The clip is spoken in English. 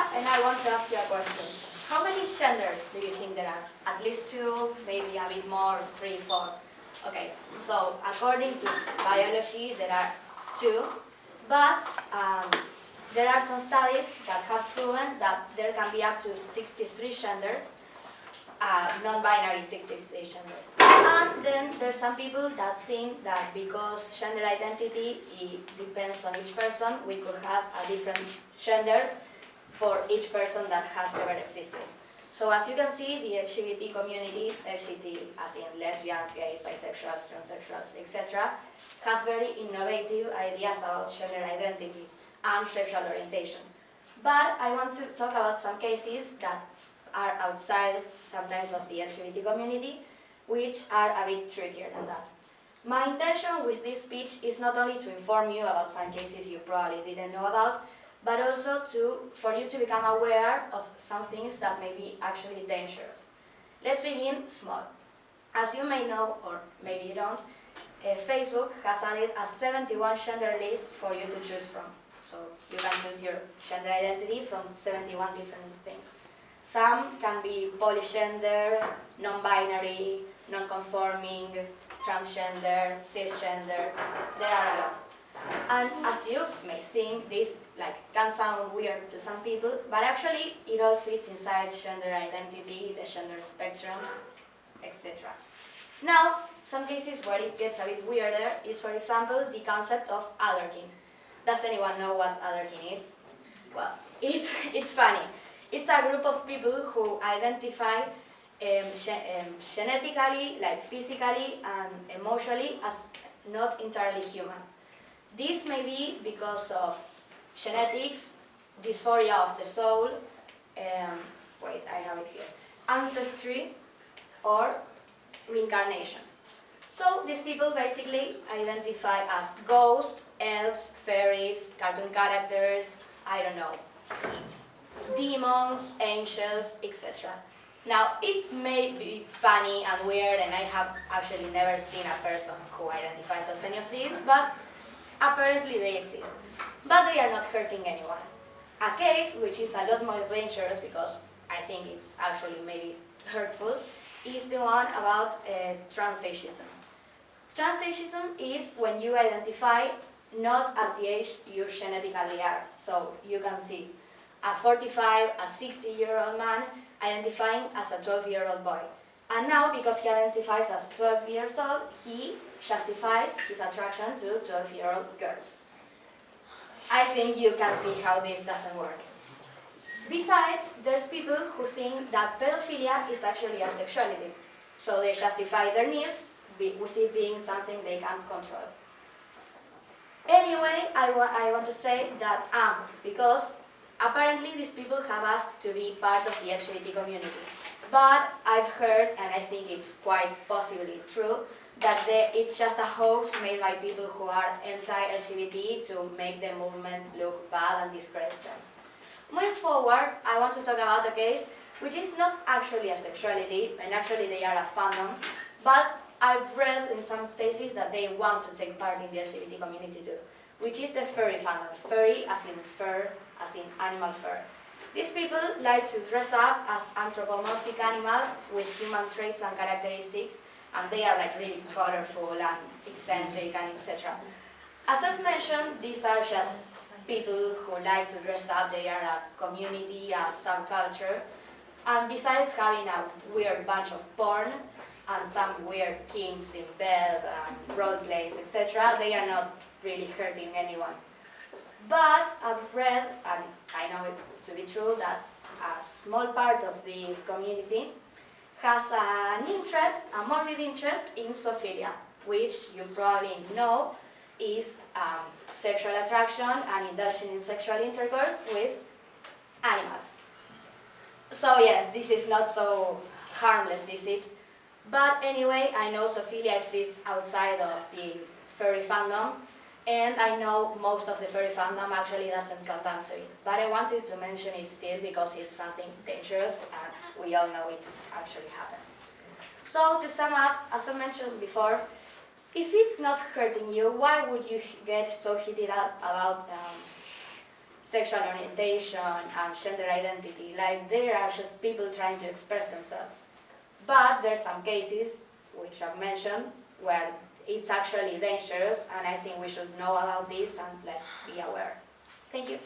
Daniela, and I want to ask you a question. How many genders do you think there are? At least two, maybe a bit more, three, four. Okay, so according to biology, there are two, but there are some studies that have proven that there can be up to 63 genders, non-binary 63 genders. And then there's some people that think that because gender identity depends on each person, we could have a different gender for each person that has ever existed. So as you can see, the LGBT community, LGBT as in lesbians, gays, bisexuals, transsexuals, etc., has very innovative ideas about gender identity and sexual orientation. But I want to talk about some cases that are outside sometimes of the LGBT community, which are a bit trickier than that. My intention with this speech is not only to inform you about some cases you probably didn't know about, but also for you to become aware of some things that may be actually dangerous. Let's begin small. As you may know, or maybe you don't, Facebook has added a 71 gender list for you to choose from. So you can choose your gender identity from 71 different things. Some can be polygender, non-binary, non-conforming, transgender, cisgender. There are a lot. And as you may think, this can sound weird to some people, but actually it all fits inside gender identity, the gender spectrum, etc. Now, some cases where it gets a bit weirder is, for example, the concept of otherkin. Does anyone know what otherkin is? Well, it's funny. It's a group of people who identify genetically, physically and emotionally as not entirely human. This may be because of genetics, dysphoria of the soul, wait, I have it here, ancestry, or reincarnation. So these people basically identify as ghosts, elves, fairies, cartoon characters, I don't know, demons, angels, etc. Now, it may be funny and weird, and I have actually never seen a person who identifies as any of these, but apparently they exist. But they are not hurting anyone. A case which is a lot more dangerous, because I think it's actually maybe hurtful, is the one about transageism. Transageism is when you identify not at the age you genetically are. So you can see a 45, a 60-year-old man identifying as a 12-year-old boy. And now, because he identifies as 12 years old, he justifies his attraction to 12-year-old girls. I think you can see how this doesn't work. Besides, there's people who think that pedophilia is actually a sexuality. So they justify their needs with it being something they can't control. Anyway, I want to say that because apparently these people have asked to be part of the LGBT community. But I've heard, and I think it's quite possibly true, that it's just a hoax made by people who are anti-LGBT to make the movement look bad and discredit them. Moving forward, I want to talk about a case which is not actually a sexuality, and actually they are a fandom, but I've read in some places that they want to take part in the LGBT community too, which is the furry fandom. Furry as in fur, as in animal fur. These people like to dress up as anthropomorphic animals with human traits and characteristics, and they are really colorful and eccentric and etc. As I've mentioned, these are just people who like to dress up. They are a community, a subculture, and besides having a weird bunch of porn and some weird kinks in bed and roleplays, etc., they are not really hurting anyone. But I've read, and I know it to be true, that a small part of this community has an interest, a morbid interest in zoophilia, which you probably know is sexual attraction and indulging in sexual intercourse with animals. So yes, this is not so harmless, is it? But anyway, I know zoophilia exists outside of the furry fandom, and I know most of the furry fandom actually doesn't content to it. But I wanted to mention it still because it's something dangerous, and we all know it actually happens. So to sum up, as I mentioned before, if it's not hurting you, why would you get so heated up about sexual orientation and gender identity. Like they are just people trying to express themselves. But there's some cases, which I've mentioned, where it's actually dangerous, and I think we should know about this and like be aware. Thank you.